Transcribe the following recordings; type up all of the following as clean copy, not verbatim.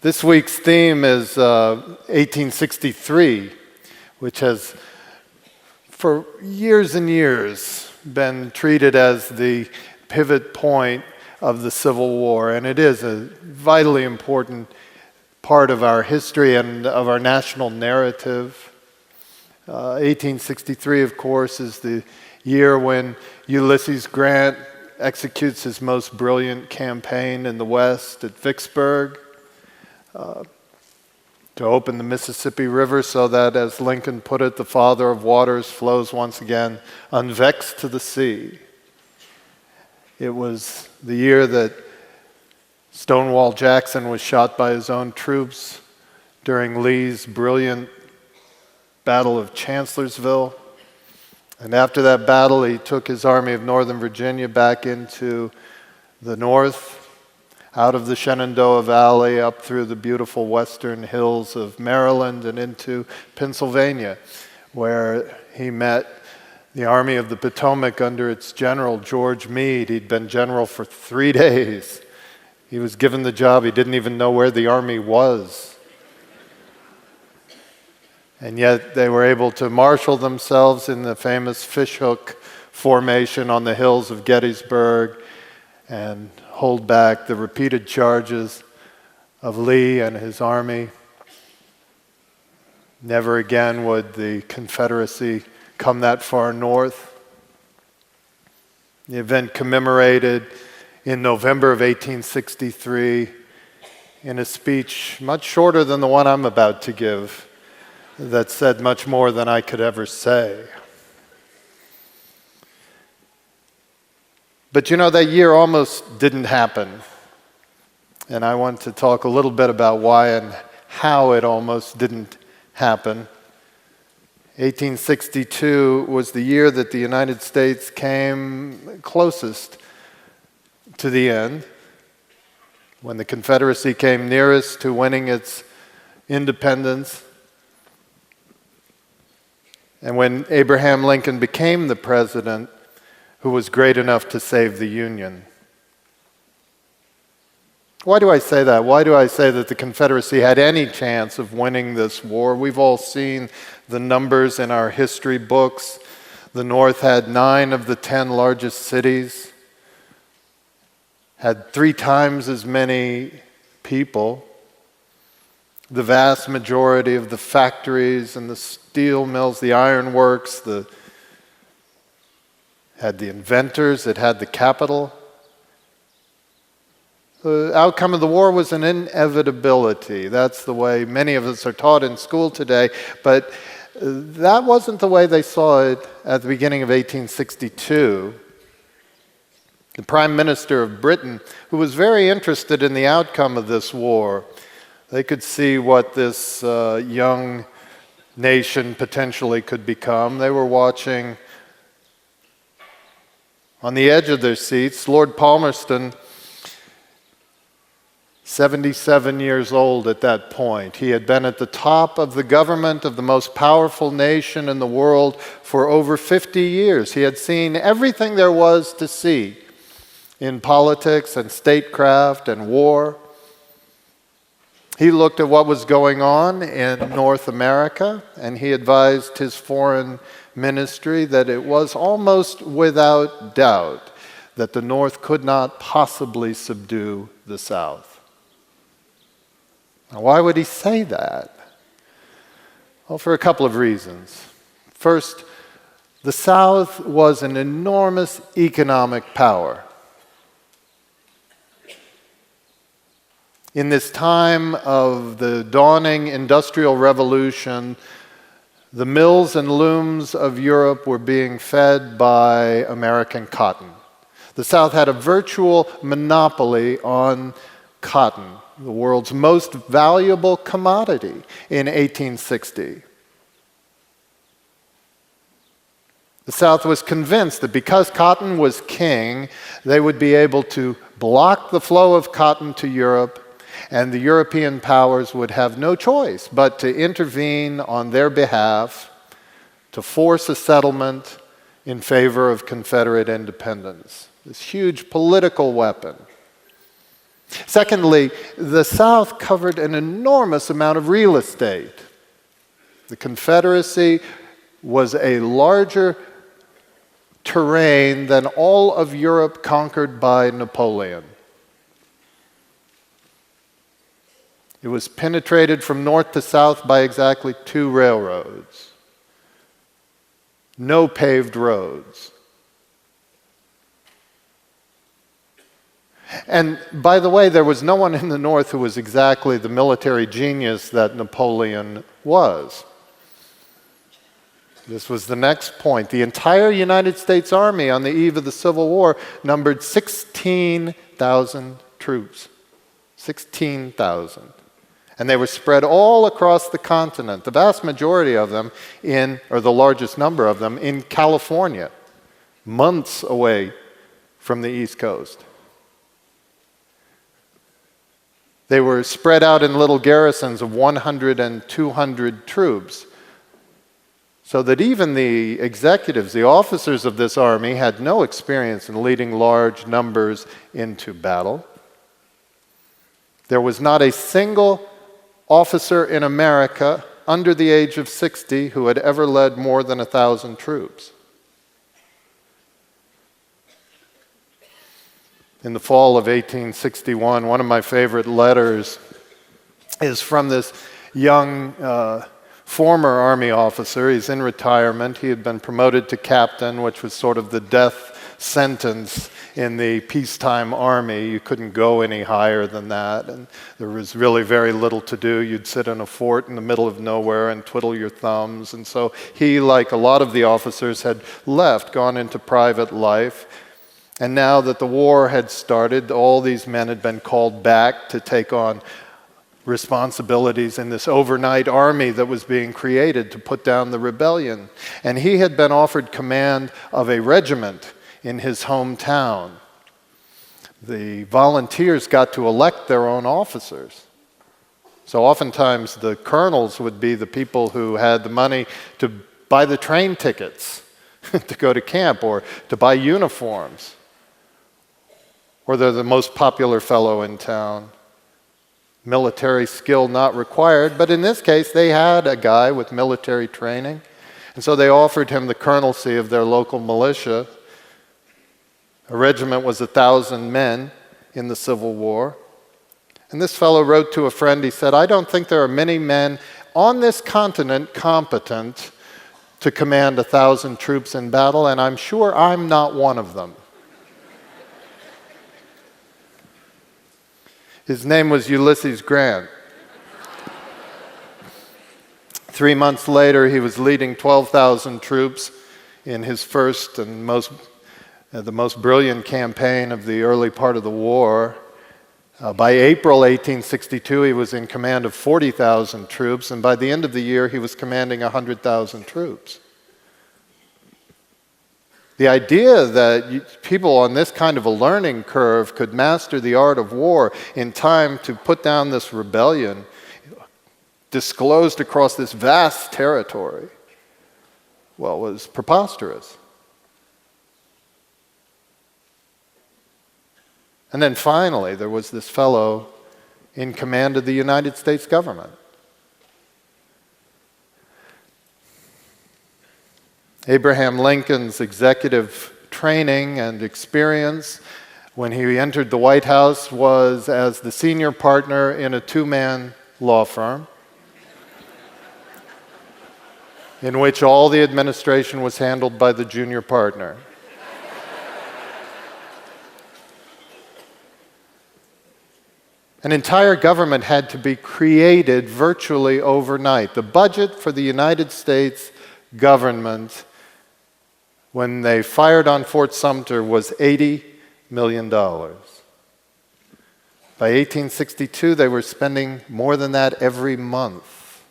This week's theme is 1863, which has for years and years been treated as the pivot point of the Civil War, and it is a vitally important part of our history and of our national narrative. 1863, of course, is the year when Ulysses Grant executes his most brilliant campaign in the West at Vicksburg to open the Mississippi River so that, as Lincoln put it, the father of waters flows once again unvexed to the sea. It was the year that Stonewall Jackson was shot by his own troops during Lee's brilliant Battle of Chancellorsville. And after that battle, he took his Army of Northern Virginia back into the north, out of the Shenandoah Valley, up through the beautiful western hills of Maryland and into Pennsylvania, where he met the Army of the Potomac under its general, George Meade. He'd been general for 3 days. He was given the job. He didn't even know where the army was. And yet they were able to marshal themselves in the famous fishhook formation on the hills of Gettysburg and hold back the repeated charges of Lee and his army. Never again would the Confederacy come that far north. The event commemorated in November of 1863 in a speech much shorter than the one I'm about to give, that said much more than I could ever say. But you know, that year almost didn't happen. And I want to talk a little bit about why and how it almost didn't happen. 1862 was the year that the United States came closest to the end, when the Confederacy came nearest to winning its independence, and when Abraham Lincoln became the president who was great enough to save the Union. Why do I say that? Why do I say that the Confederacy had any chance of winning this war? We've all seen the numbers in our history books. The North had 9 of the 10 largest cities, had 3 times as many people. The vast majority of the factories and the steel mills, the iron works, had the inventors, it had the capital. The outcome of the war was an inevitability. That's the way many of us are taught in school today, but that wasn't the way they saw it at the beginning of 1862. The Prime Minister of Britain, who was very interested in the outcome of this war, they could see what this young nation potentially could become. They were watching on the edge of their seats. Lord Palmerston, 77 years old at that point. He had been at the top of the government of the most powerful nation in the world for over 50 years. He had seen everything there was to see in politics and statecraft and war. He looked at what was going on in North America, and he advised his foreign ministry that it was almost without doubt that the North could not possibly subdue the South. Now, why would he say that? Well, for a couple of reasons. First, the South was an enormous economic power. In this time of the dawning Industrial Revolution, the mills and looms of Europe were being fed by American cotton. The South had a virtual monopoly on cotton, the world's most valuable commodity in 1860. The South was convinced that because cotton was king, they would be able to block the flow of cotton to Europe, and the European powers would have no choice but to intervene on their behalf to force a settlement in favor of Confederate independence. This huge political weapon. Secondly, the South covered an enormous amount of real estate. The Confederacy was a larger terrain than all of Europe conquered by Napoleon. It was penetrated from north to south by exactly 2 railroads. No paved roads. And by the way, there was no one in the North who was exactly the military genius that Napoleon was. This was the next point. The entire United States Army on the eve of the Civil War numbered 16,000 troops. 16,000. And they were spread all across the continent, the vast majority of them or the largest number of them, in California, months away from the East Coast. They were spread out in little garrisons of 100 and 200 troops, so that even the executives, the officers of this army, had no experience in leading large numbers into battle. There was not a single officer in America under the age of 60 who had ever led more than 1,000 troops. In the fall of 1861, one of my favorite letters is from this young former Army officer. He's in retirement. He had been promoted to captain, which was sort of the death sentence in the peacetime army. You couldn't go any higher than that, and there was really very little to do. You'd sit in a fort in the middle of nowhere and twiddle your thumbs. And so he, like a lot of the officers, had left, gone into private life. And now that the war had started, all these men had been called back to take on responsibilities in this overnight army that was being created to put down the rebellion. And he had been offered command of a regiment in his hometown. The volunteers got to elect their own officers. So oftentimes the colonels would be the people who had the money to buy the train tickets to go to camp or to buy uniforms. Or they're the most popular fellow in town. Military skill not required, but in this case they had a guy with military training, and so they offered him the colonelcy of their local militia. A regiment was 1,000 men in the Civil War. And this fellow wrote to a friend, he said, "I don't think there are many men on this continent competent to command 1,000 troops in battle, and I'm sure I'm not one of them." His name was Ulysses Grant. 3 months later, he was leading 12,000 troops in his first and the most brilliant campaign of the early part of the war. By April 1862, he was in command of 40,000 troops, and by the end of the year, he was commanding 100,000 troops. The idea that people on this kind of a learning curve could master the art of war in time to put down this rebellion disclosed across this vast territory, well, was preposterous. And then finally, there was this fellow in command of the United States government. Abraham Lincoln's executive training and experience when he entered the White House was as the senior partner in a 2-man law firm in which all the administration was handled by the junior partner. An entire government had to be created virtually overnight. The budget for the United States government when they fired on Fort Sumter was $80 million. By 1862, they were spending more than that every month.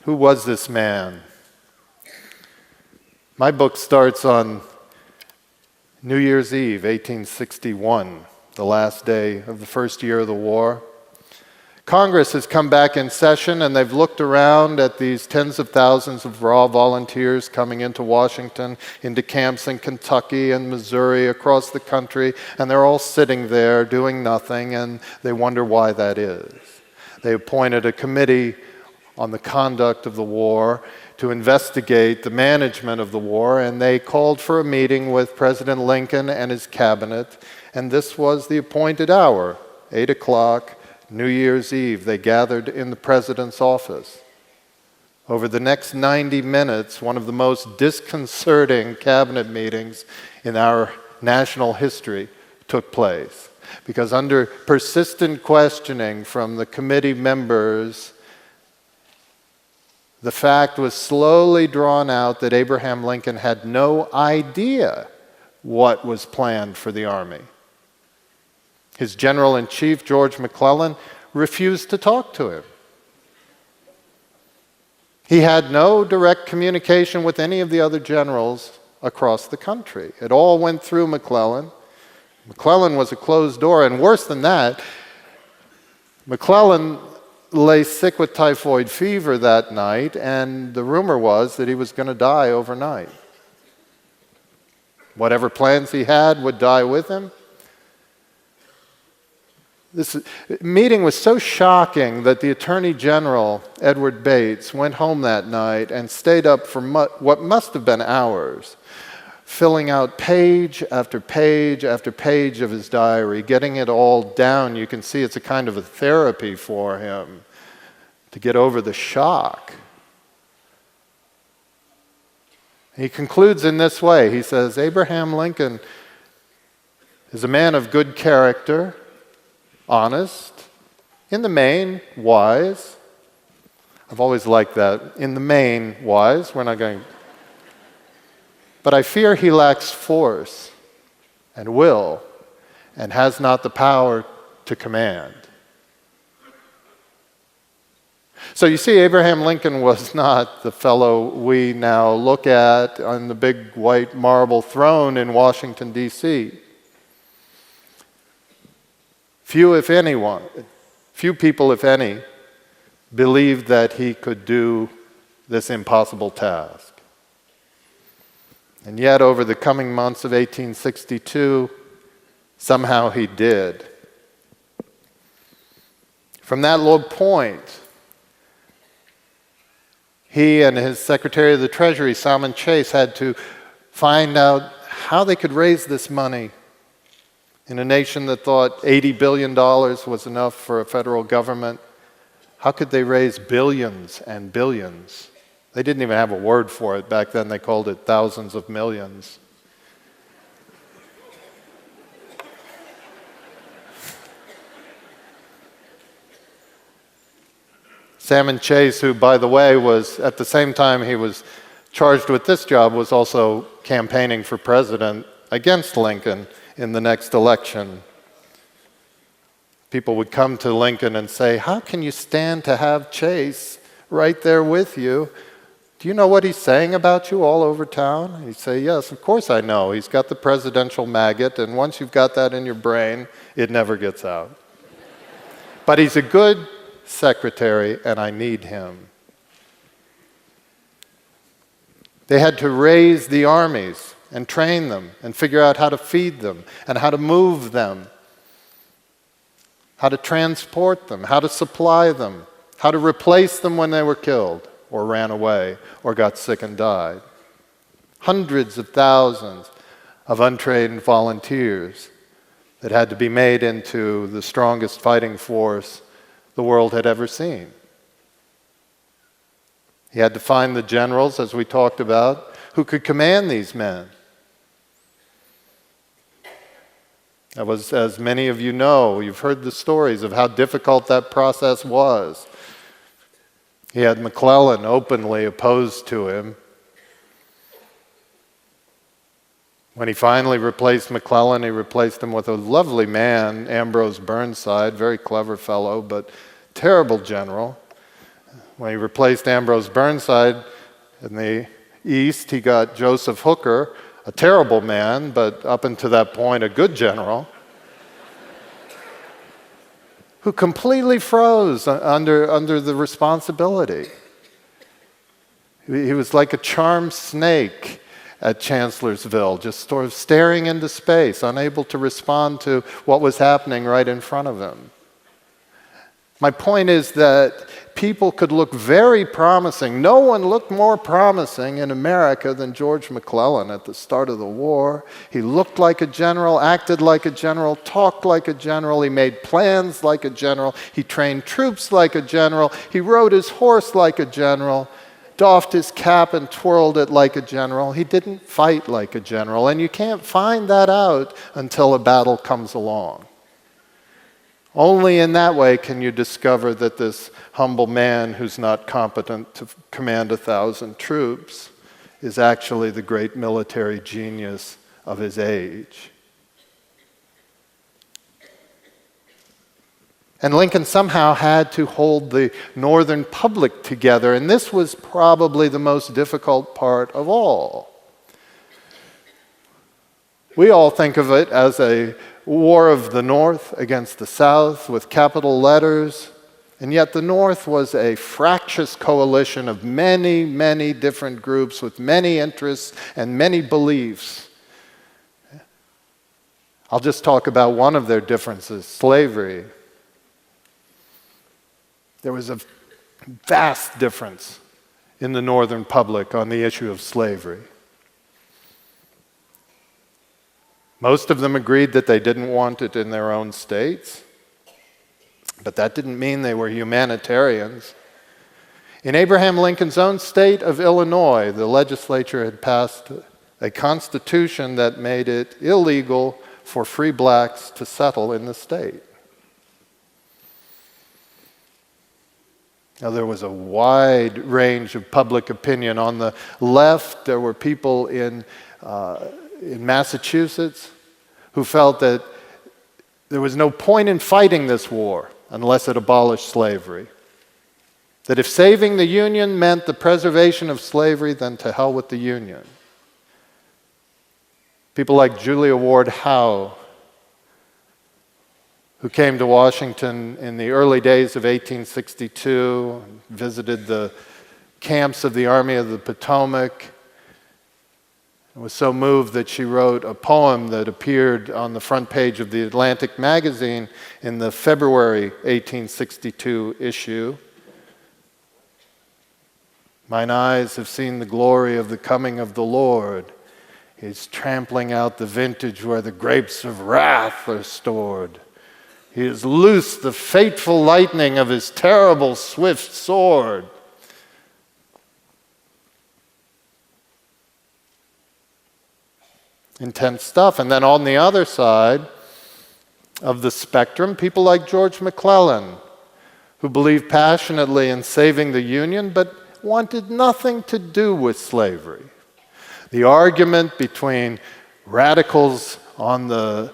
Who was this man? My book starts on New Year's Eve, 1861, the last day of the first year of the war. Congress has come back in session, and they've looked around at these tens of thousands of raw volunteers coming into Washington, into camps in Kentucky and Missouri, across the country, and they're all sitting there doing nothing, and they wonder why that is. They appointed a committee on the conduct of the war to investigate the management of the war, and they called for a meeting with President Lincoln and his cabinet, and this was the appointed hour, 8 o'clock, New Year's Eve. They gathered in the president's office. Over the next 90 minutes, one of the most disconcerting cabinet meetings in our national history took place, because under persistent questioning from the committee members, the fact was slowly drawn out that Abraham Lincoln had no idea what was planned for the Army. His General-in-Chief, George McClellan, refused to talk to him. He had no direct communication with any of the other generals across the country. It all went through McClellan. McClellan was a closed door, and worse than that, McClellan lay sick with typhoid fever that night, and the rumor was that he was going to die overnight. Whatever plans he had would die with him. This meeting was so shocking that the Attorney General, Edward Bates, went home that night and stayed up for what must have been hours, filling out page after page after page of his diary, getting it all down. You can see it's a kind of a therapy for him to get over the shock. He concludes in this way. He says, Abraham Lincoln is a man of good character, honest, in the main, wise. I've always liked that. In the main, wise. We're not going... But I fear he lacks force and will and has not the power to command. So you see, Abraham Lincoln was not the fellow we now look at on the big white marble throne in Washington, D.C. Few people, if any, believed that he could do this impossible task. And yet, over the coming months of 1862, somehow he did. From that low point, he and his Secretary of the Treasury, Salmon Chase, had to find out how they could raise this money in a nation that thought $80 billion was enough for a federal government. How could they raise billions and billions? They didn't even have a word for it. Back then they called it thousands of millions. Salmon Chase, who, by the way, was at the same time he was charged with this job, was also campaigning for president against Lincoln in the next election. People would come to Lincoln and say, how can you stand to have Chase right there with you? Do you know what he's saying about you all over town? He'd say, yes, of course I know. He's got the presidential maggot, and once you've got that in your brain, it never gets out. But he's a good secretary, and I need him. They had to raise the armies and train them and figure out how to feed them and how to move them, how to transport them, how to supply them, how to replace them when they were killed or ran away or got sick and died. Hundreds of thousands of untrained volunteers that had to be made into the strongest fighting force the world had ever seen. He had to find the generals, as we talked about, who could command these men. That was, as many of you know, you've heard the stories of how difficult that process was. He had McClellan openly opposed to him. When he finally replaced McClellan, he replaced him with a lovely man, Ambrose Burnside, very clever fellow, but terrible general. When he replaced Ambrose Burnside in the East, he got Joseph Hooker, a terrible man, but up until that point, a good general, who completely froze under the responsibility. He was like a charmed snake at Chancellorsville, just sort of staring into space, unable to respond to what was happening right in front of him. My point is that people could look very promising. No one looked more promising in America than George McClellan at the start of the war. He looked like a general, acted like a general, talked like a general. He made plans like a general. He trained troops like a general. He rode his horse like a general, doffed his cap and twirled it like a general. He didn't fight like a general, and you can't find that out until a battle comes along. Only in that way can you discover that this humble man who's not competent to command 1,000 troops is actually the great military genius of his age. And Lincoln somehow had to hold the Northern public together, and this was probably the most difficult part of all. We all think of it as a war of the North against the South with capital letters, and yet the North was a fractious coalition of many, many different groups with many interests and many beliefs. I'll just talk about one of their differences, slavery. There was a vast difference in the Northern public on the issue of slavery. Most of them agreed that they didn't want it in their own states, but that didn't mean they were humanitarians. In Abraham Lincoln's own state of Illinois, the legislature had passed a constitution that made it illegal for free blacks to settle in the state. Now, there was a wide range of public opinion. On the left, there were people in Massachusetts who felt that there was no point in fighting this war unless it abolished slavery. That if saving the Union meant the preservation of slavery, then to hell with the Union. People like Julia Ward Howe, who came to Washington in the early days of 1862, visited the camps of the Army of the Potomac, and was so moved that she wrote a poem that appeared on the front page of the Atlantic magazine in the February 1862 issue. Mine eyes have seen the glory of the coming of the Lord. He's trampling out the vintage where the grapes of wrath are stored. He has loosed the fateful lightning of his terrible swift sword. Intense stuff. And then on the other side of the spectrum, people like George McClellan, who believed passionately in saving the Union, but wanted nothing to do with slavery. The argument between radicals on the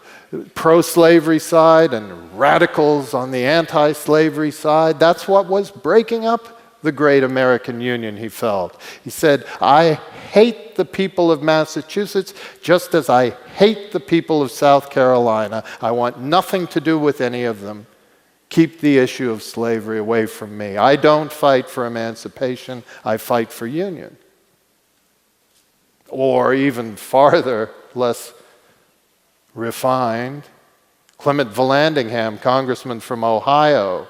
pro-slavery side and radicals on the anti-slavery side, that's what was breaking up the great American Union, he felt. He said, I hate the people of Massachusetts just as I hate the people of South Carolina. I want nothing to do with any of them. Keep the issue of slavery away from me. I don't fight for emancipation, I fight for union. Or even farther, less refined, Clement Vallandigham, congressman from Ohio,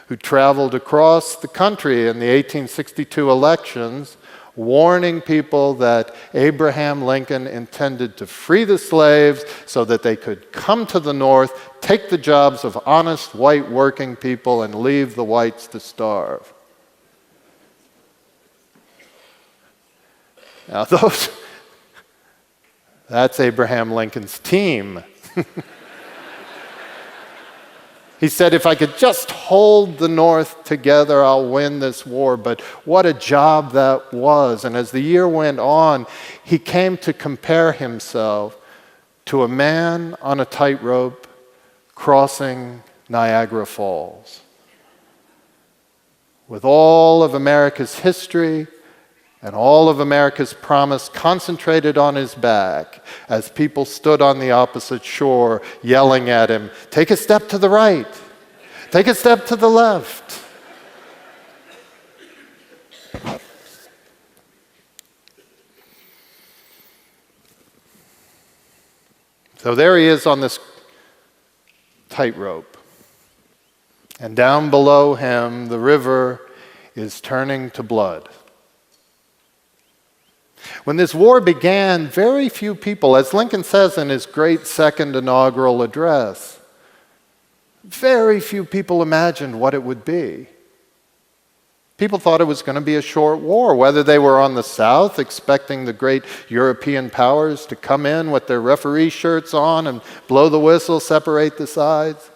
who traveled across the country in the 1862 elections, warning people that Abraham Lincoln intended to free the slaves so that they could come to the North, take the jobs of honest white working people, and leave the whites to starve. Now that's Abraham Lincoln's team. He said, if I could just hold the North together, I'll win this war. But what a job that was. And as the year went on, he came to compare himself to a man on a tightrope crossing Niagara Falls. With all of America's history and all of America's promise concentrated on his back as people stood on the opposite shore yelling at him, take a step to the right, Take a step to the left. So there he is on this tightrope. And down below him, the river is turning to blood. When this war began, very few people, as Lincoln says in his great second inaugural address, very few people imagined what it would be. People thought it was going to be a short war, whether they were on the South, expecting the great European powers to come in with their referee shirts on and blow the whistle, separate the sides,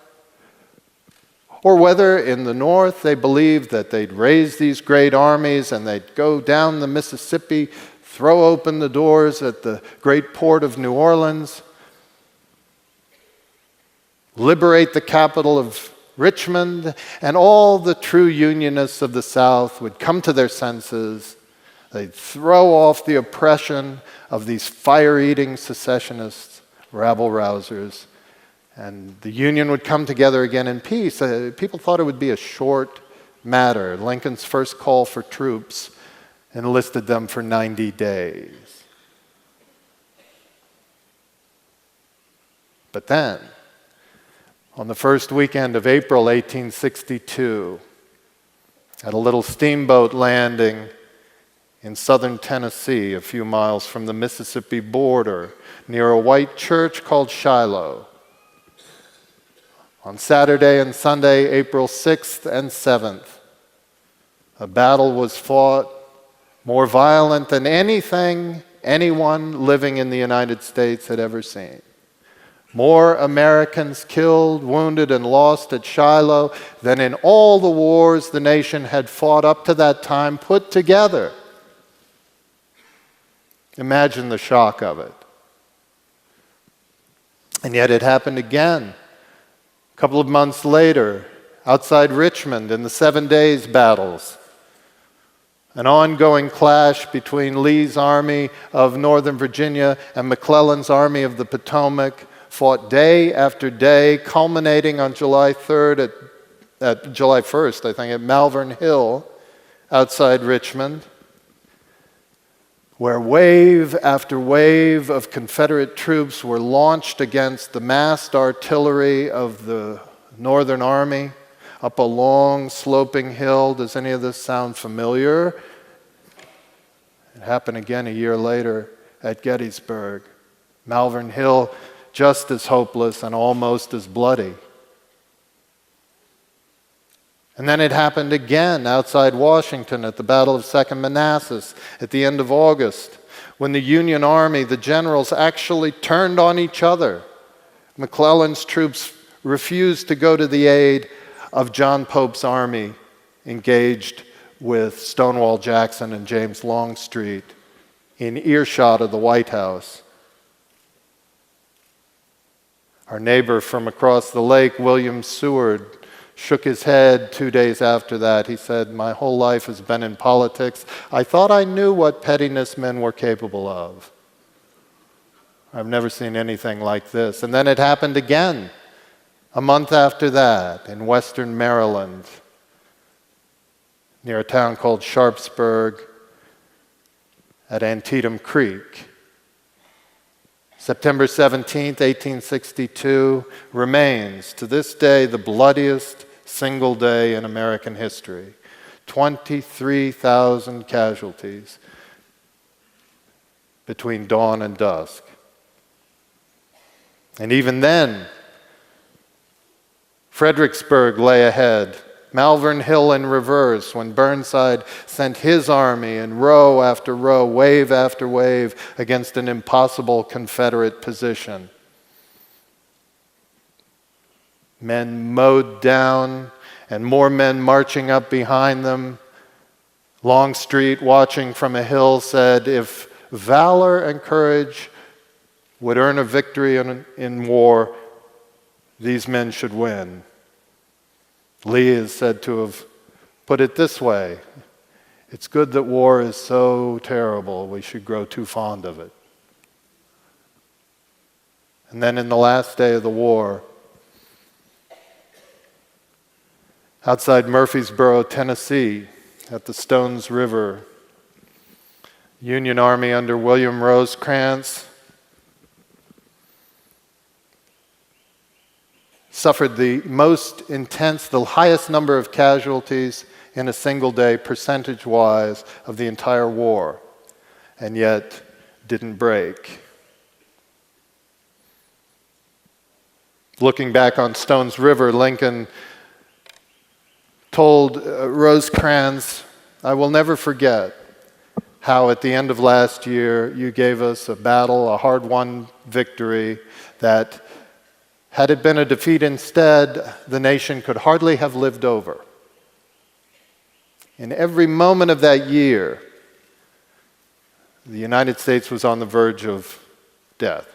or whether in the North they believed that they'd raise these great armies and they'd go down the Mississippi, throw open the doors at the great port of New Orleans, liberate the capital of Richmond, and all the true Unionists of the South would come to their senses. They'd throw off the oppression of these fire-eating secessionists, rabble-rousers, and the Union would come together again in peace. People thought it would be a short matter. Lincoln's first call for troops enlisted them for 90 days. But then, on the first weekend of April 1862, at a little steamboat landing in southern Tennessee, a few miles from the Mississippi border, near a white church called Shiloh, on Saturday and Sunday, April 6th and 7th, a battle was fought more violent than anything anyone living in the United States had ever seen. More Americans killed, wounded, and lost at Shiloh than in all the wars the nation had fought up to that time put together. Imagine the shock of it. And yet it happened again. A couple of months later, outside Richmond in the 7 Days battles, an ongoing clash between Lee's Army of Northern Virginia and McClellan's Army of the Potomac fought day after day, culminating on July 1st, I think, at Malvern Hill outside Richmond, where wave after wave of Confederate troops were launched against the massed artillery of the Northern Army up a long sloping hill. Does any of this sound familiar? It happened again a year later at Gettysburg. Malvern Hill, just as hopeless and almost as bloody. And then it happened again outside Washington at the Battle of Second Manassas at the end of August, when the Union Army, the generals, actually turned on each other. McClellan's troops refused to go to the aid of John Pope's army engaged with Stonewall Jackson and James Longstreet in earshot of the White House. Our neighbor from across the lake, William Seward, shook his head 2 days after that. He said, "My whole life has been in politics. I thought I knew what pettiness men were capable of. I've never seen anything like this." And then it happened again, a month after that, in western Maryland, near a town called Sharpsburg at Antietam Creek. September 17th, 1862, remains to this day the bloodiest single day in American history. 23,000 casualties between dawn and dusk. And even then, Fredericksburg lay ahead, Malvern Hill in reverse, when Burnside sent his army in row after row, wave after wave, against an impossible Confederate position. Men mowed down, and more men marching up behind them. Longstreet, watching from a hill, said, "If valor and courage would earn a victory in war, these men should win." Lee is said to have put it this way: "It's good that war is so terrible, we should grow too fond of it." And then in the last day of the war, outside Murfreesboro, Tennessee, at the Stones River. Union Army under William Rosecrans suffered the most intense, the highest number of casualties in a single day, percentage-wise, of the entire war, and yet didn't break. Looking back on Stones River, Lincoln told Rosecrans, "I will never forget how at the end of last year you gave us a battle, a hard-won victory that, had it been a defeat instead, the nation could hardly have lived over." In every moment of that year, the United States was on the verge of death.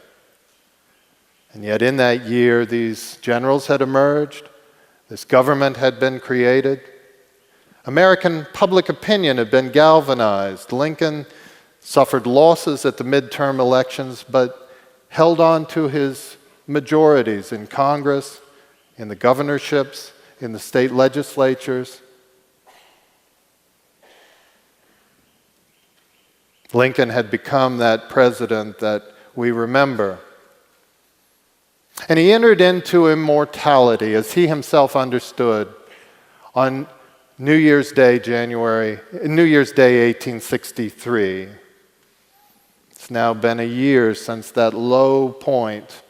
And yet in that year, these generals had emerged, this government had been created, American public opinion had been galvanized. Lincoln suffered losses at the midterm elections, but held on to his majorities in Congress, in the governorships, in the state legislatures. Lincoln had become that president that we remember. And he entered into immortality, as he himself understood, on New Year's Day, 1863. It's now been a year since that low point.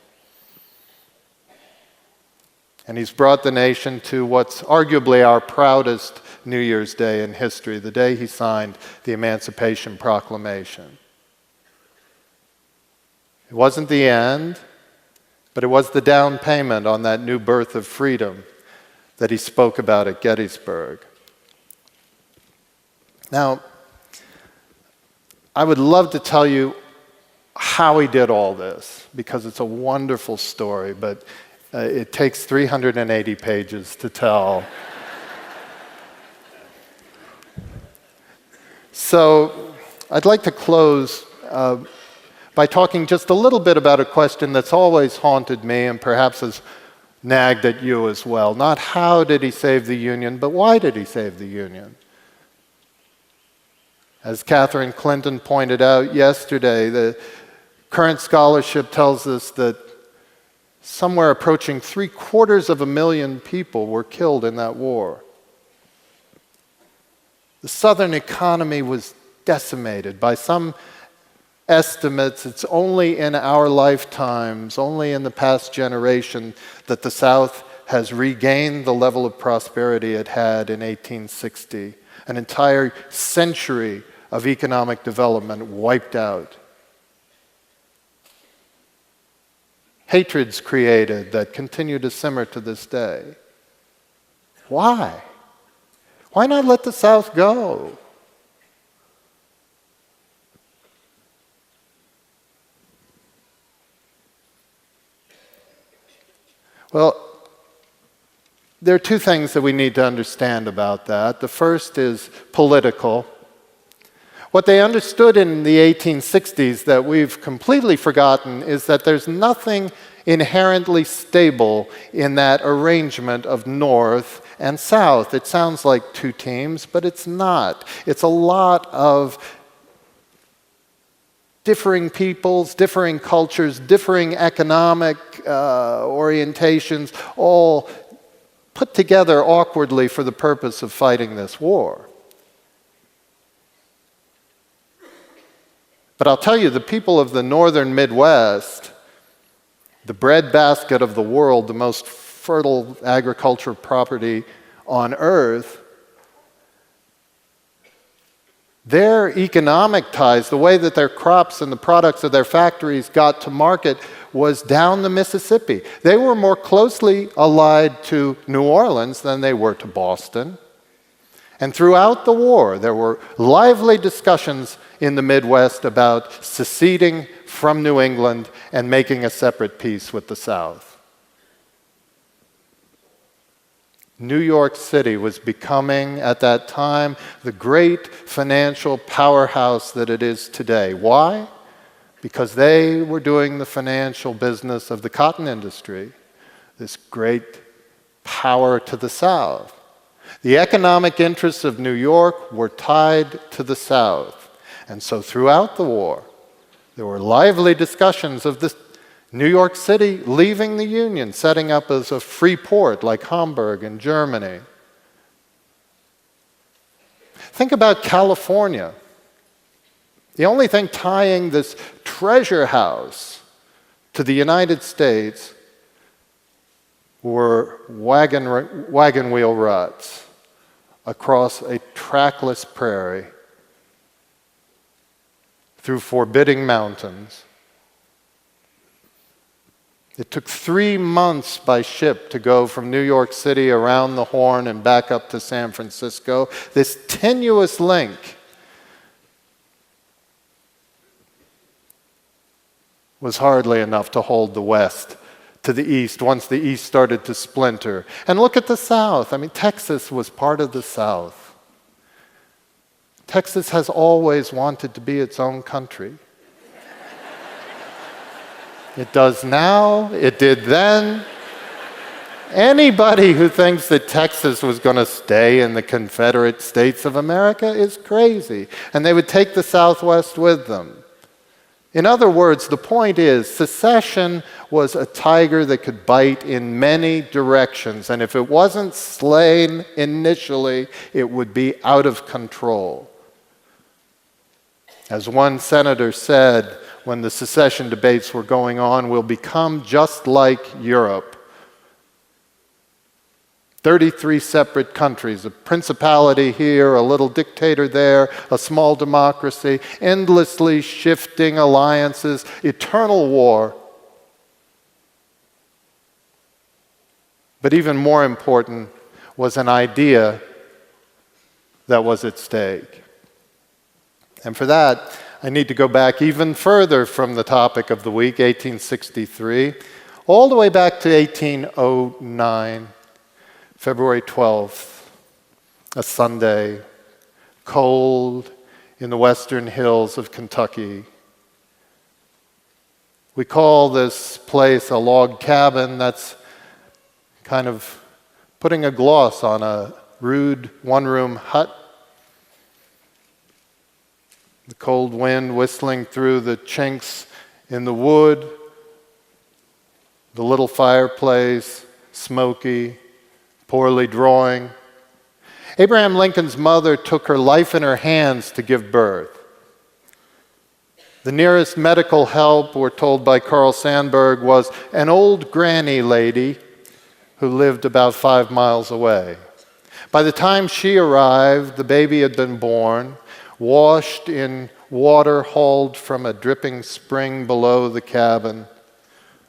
And he's brought the nation to what's arguably our proudest New Year's Day in history, the day he signed the Emancipation Proclamation. It wasn't the end, but it was the down payment on that new birth of freedom that he spoke about at Gettysburg. Now, I would love to tell you how he did all this, because it's a wonderful story, but it takes 380 pages to tell. So I'd like to close by talking just a little bit about a question that's always haunted me and perhaps has nagged at you as well. Not how did he save the Union, but why did he save the Union? As Catherine Clinton pointed out yesterday, the current scholarship tells us that somewhere approaching 750,000 people were killed in that war. The Southern economy was decimated. By some estimates, it's only in our lifetimes, only in the past generation, that the South has regained the level of prosperity it had in 1860. An entire century of economic development wiped out. Hatreds created that continue to simmer to this day. Why? Why not let the South go? Well, there are two things that we need to understand about that. The first is political. What they understood in the 1860s that we've completely forgotten is that there's nothing inherently stable in that arrangement of North and South. It sounds like two teams, but it's not. It's a lot of differing peoples, differing cultures, differing economic orientations, all put together awkwardly for the purpose of fighting this war. But I'll tell you, the people of the northern Midwest, the breadbasket of the world, the most fertile agricultural property on earth, their economic ties, the way that their crops and the products of their factories got to market, was down the Mississippi. They were more closely allied to New Orleans than they were to Boston. And throughout the war, there were lively discussions in the Midwest about seceding from New England and making a separate peace with the South. New York City was becoming, at that time, the great financial powerhouse that it is today. Why? Because they were doing the financial business of the cotton industry, this great power to the South. The economic interests of New York were tied to the South. And so throughout the war, there were lively discussions of New York City leaving the Union, setting up as a free port like Hamburg in Germany. Think about California. The only thing tying this treasure house to the United States were wagon wheel ruts across a trackless prairie through forbidding mountains. It took 3 months by ship to go from New York City around the Horn and back up to San Francisco. This tenuous link was hardly enough to hold the West to the East once the East started to splinter. And look at the South. I mean, Texas was part of the South. Texas has always wanted to be its own country. It does now, it did then. Anybody who thinks that Texas was going to stay in the Confederate States of America is crazy. And they would take the Southwest with them. In other words, the point is, secession was a tiger that could bite in many directions, and if it wasn't slain initially, it would be out of control. As one senator said when the secession debates were going on, we'll become just like Europe. 33 separate countries, a principality here, a little dictator there, a small democracy, endlessly shifting alliances, eternal war. But even more important was an idea that was at stake. And for that, I need to go back even further from the topic of the week, 1863, all the way back to 1809. February 12th, a Sunday, cold in the western hills of Kentucky. We call this place a log cabin. That's kind of putting a gloss on a rude one-room hut. The cold wind whistling through the chinks in the wood, the little fireplace, smoky, poorly drawing. Abraham Lincoln's mother took her life in her hands to give birth. The nearest medical help, we're told by Carl Sandburg, was an old granny lady who lived about 5 miles away. By the time she arrived, the baby had been born, washed in water hauled from a dripping spring below the cabin,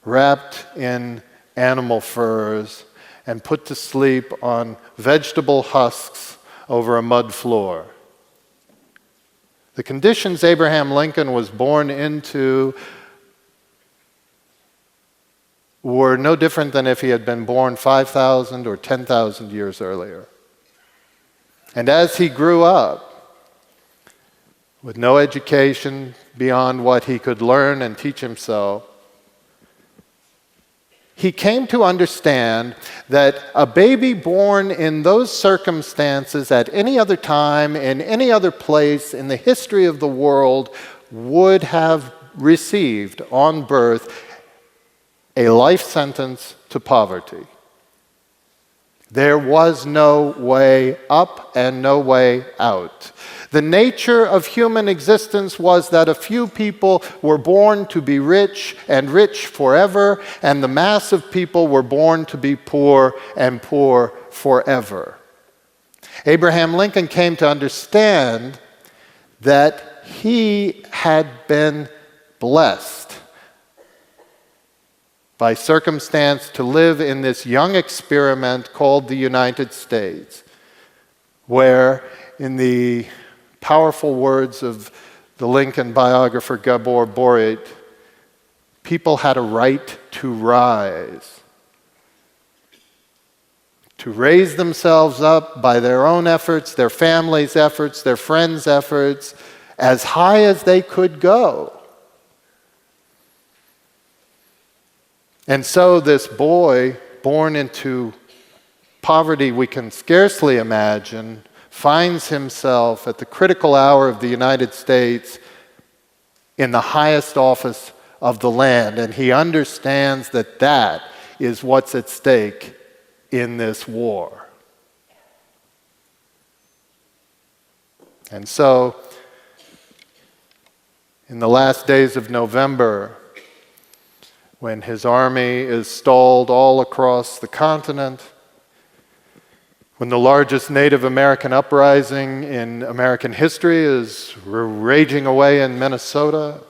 wrapped in animal furs, and put to sleep on vegetable husks over a mud floor. The conditions Abraham Lincoln was born into were no different than if he had been born 5,000 or 10,000 years earlier. And as he grew up, with no education beyond what he could learn and teach himself, he came to understand that a baby born in those circumstances at any other time, in any other place in the history of the world, would have received on birth a life sentence to poverty. There was no way up and no way out. The nature of human existence was that a few people were born to be rich and rich forever, and the mass of people were born to be poor and poor forever. Abraham Lincoln came to understand that he had been blessed by circumstance to live in this young experiment called the United States, where, in the powerful words of the Lincoln biographer Gabor Boric, people had a right to rise, to raise themselves up by their own efforts, their families' efforts, their friends' efforts, as high as they could go. And so this boy, born into poverty we can scarcely imagine, finds himself at the critical hour of the United States in the highest office of the land. And he understands that that is what's at stake in this war. And so, in the last days of November, when his army is stalled all across the continent, when the largest Native American uprising in American history is raging away in Minnesota,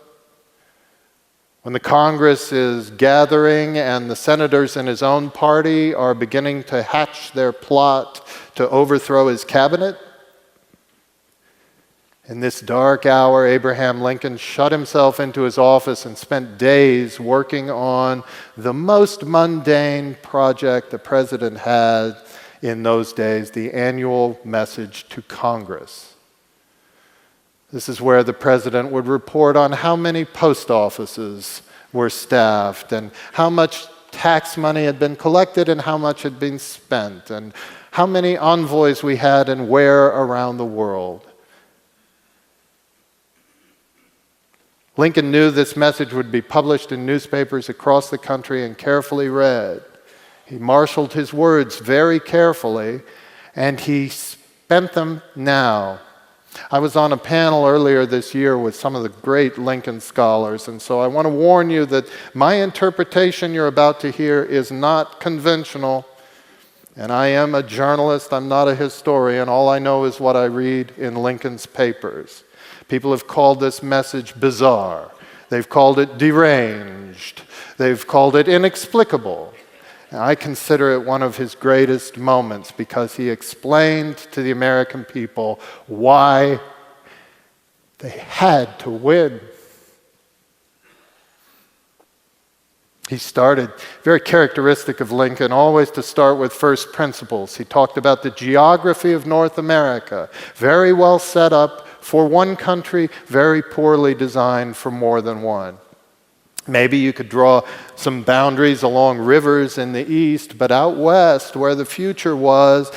when the Congress is gathering and the senators in his own party are beginning to hatch their plot to overthrow his cabinet, in this dark hour, Abraham Lincoln shut himself into his office and spent days working on the most mundane project the president had in those days, the annual message to Congress. This is where the president would report on how many post offices were staffed and how much tax money had been collected and how much had been spent and how many envoys we had and where around the world. Lincoln knew this message would be published in newspapers across the country and carefully read. He marshaled his words very carefully, and he spent them now. I was on a panel earlier this year with some of the great Lincoln scholars, and so I want to warn you that my interpretation you're about to hear is not conventional. And I am a journalist, I'm not a historian. All I know is what I read in Lincoln's papers. People have called this message bizarre. They've called it deranged. They've called it inexplicable. And I consider it one of his greatest moments because he explained to the American people why they had to win. He started, very characteristic of Lincoln, always to start with first principles. He talked about the geography of North America, very well set up for one country, very poorly designed for more than one. Maybe you could draw some boundaries along rivers in the east, but out west, where the future was,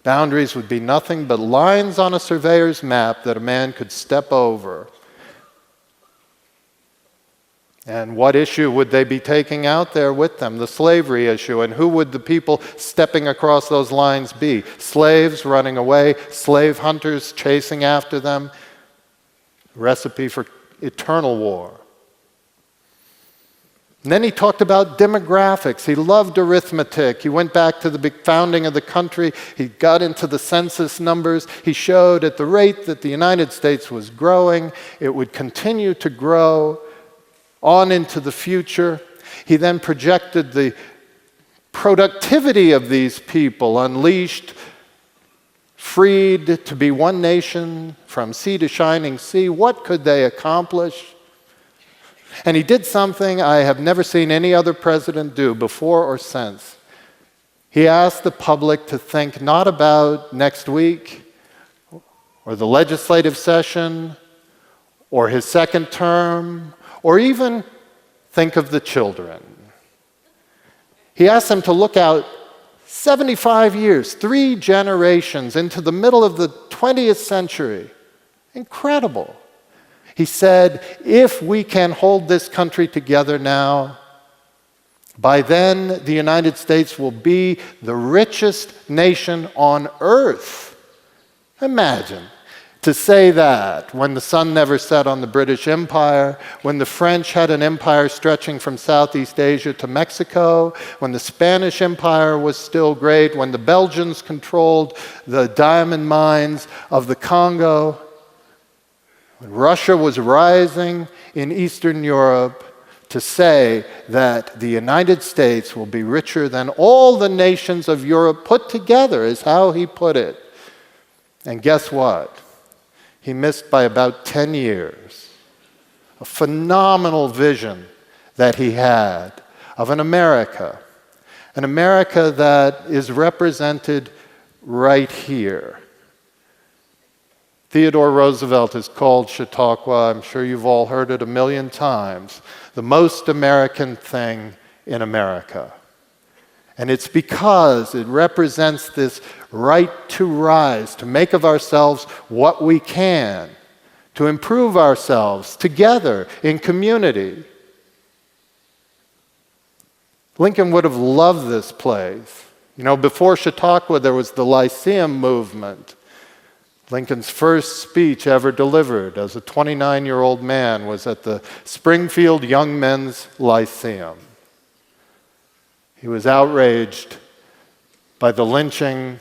boundaries would be nothing but lines on a surveyor's map that a man could step over. And what issue would they be taking out there with them? The slavery issue. And who would the people stepping across those lines be? Slaves running away, slave hunters chasing after them. Recipe for eternal war. And then he talked about demographics. He loved arithmetic. He went back to the big founding of the country. He got into the census numbers. He showed at the rate that the United States was growing, it would continue to grow on into the future. He then projected the productivity of these people, unleashed, freed to be one nation from sea to shining sea. What could they accomplish? And he did something I have never seen any other president do before or since. He asked the public to think not about next week or the legislative session or his second term or even think of the children. He asked them to look out 75 years, 3 generations into the middle of the 20th century. Incredible. He said, if we can hold this country together now, by then the United States will be the richest nation on earth. Imagine. To say that when the sun never set on the British Empire, when the French had an empire stretching from Southeast Asia to Mexico, when the Spanish Empire was still great, when the Belgians controlled the diamond mines of the Congo, when Russia was rising in Eastern Europe, to say that the United States will be richer than all the nations of Europe put together is how he put it. And guess what? He missed by about 10 years. A phenomenal vision that he had of an America that is represented right here. Theodore Roosevelt has called Chautauqua, I'm sure you've all heard it a million times, the most American thing in America. And it's because it represents this right to rise, to make of ourselves what we can, to improve ourselves together in community. Lincoln would have loved this place. You know, before Chautauqua, there was the Lyceum movement. Lincoln's first speech ever delivered as a 29-year-old man was at the Springfield Young Men's Lyceum. He was outraged by the lynching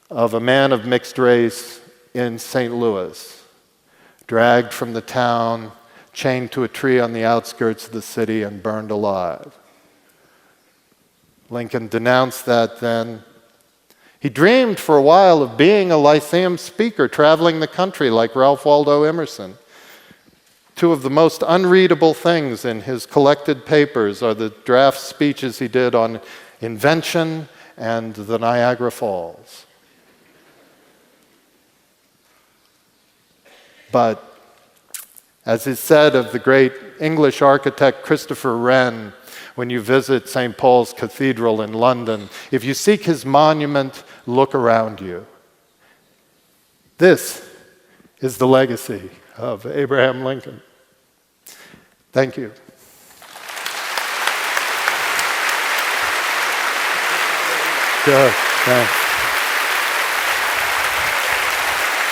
of a man of mixed race in St. Louis, dragged from the town, chained to a tree on the outskirts of the city, and burned alive. Lincoln denounced that then. He dreamed for a while of being a Lyceum speaker, traveling the country like Ralph Waldo Emerson. Two of the most unreadable things in his collected papers are the draft speeches he did on invention and the Niagara Falls. But as is said of the great English architect Christopher Wren, when you visit St. Paul's Cathedral in London, if you seek his monument, look around you. This is the legacy of Abraham Lincoln. Thank you. Good. Thanks.